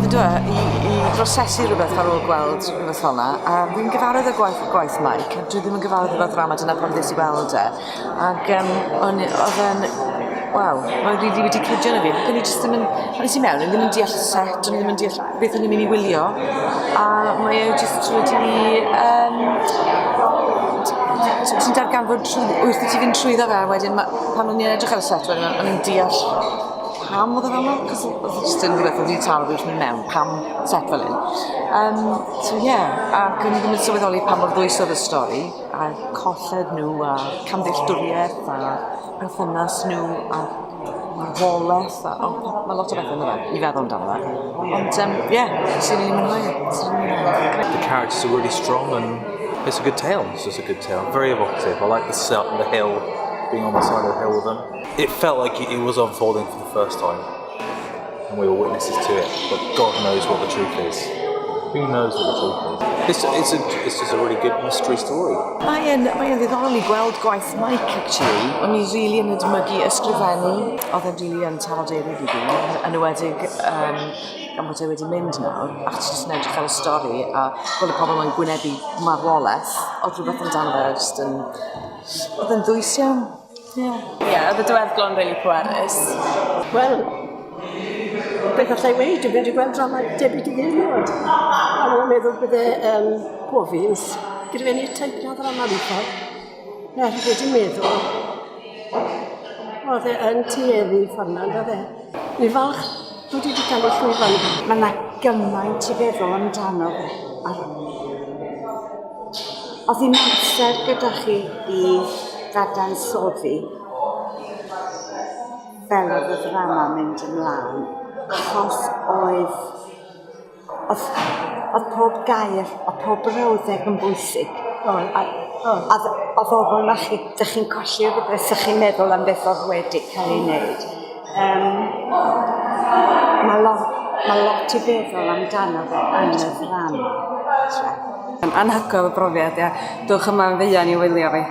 Ydw, i brosesu rhywbeth ar ôl gweld rhywbeth fel yna, a fi'n gyfarwydd y gwaith Mike, a dwi ddim yn gyfarwydd efo drama, dyna pan ddys i weld e. Ac oedd e'n, waw, mae'n rili wedi cydio na fi. Ac o'n i jyst ddim yn, pan nes i mewn, o'n ddim yn deall y set, o'n i ddim yn deall beth o'n i'n mynd i wylio. A mae e jyst wedi, ti'n darganfod wrth i ti fynd trwyddo fe, wedyn pan o'n i'n edrych ar y set, wedyn o'n i'n deall pam oedd e fel yna, cos oedd jyst yn rhywbeth oedd wedi taro fi wrth mynd mewn, pam set fel un. So ie, ac o'n i ddim yn sylweddoli pam o'r ddwys oedd y stori, a colled nhw, a camddealltwriaeth, a perthynas nhw, a marwolaeth, mae lot o beth yn fe, i feddwl amdano fe. Ond ie, sy'n ni'n mwynhau. The characters are really strong and it's a good tale. It's just a good tale. Very evocative. I like the hill, being on the side of the hill with them. It felt like it was unfolding for the first time, and we were witnesses to it. But God knows what the truth is. Who knows what the truth is? It's just a really good mystery story. Mae'n ddiddorol i gweld gwaith Mike, actually. O'n i rili yn edmygu ysgrifennu. Oedd e'n rili yn tafodedig i fi, yn ywedig gan bod e wedi mynd nawr, ac jyst yn edrych ar y stori, a gweld y pobl yn gwynebu marwolaeth, oedd rhywbeth amdano fe, jyst yn... Oedd yn ddwys iawn. Ie, oedd y diweddglo'n rili pwerus. Wel, beth allai weid, dwi'n wedi gweld drama debyg i ddilnod. A mae'n meddwl bydde Poffins, gyda fe ni'r teip na drama ddifod. Neu wedi meddwl, oedd e yn tueddu ffordd oedd e. Ni falch dod wedi cael ei llwyfan. Mae yna gymaint i feddwl amdano fe. Oedd hi'n amser gyda chi i ddadansoddi fel oedd y ddrama mynd ymlaen, achos oedd pob gair, oedd pob brawddeg yn bwysig. Oedd bobl na chi, ydych chi'n colli rhywbeth, ydych chi'n meddwl am beth oedd wedi cael ei wneud. Mae lot i feddwl amdano fe yn y ddrama. Anhygoel y brofiad, ia. Dwch yma yn feuan i wylio fi.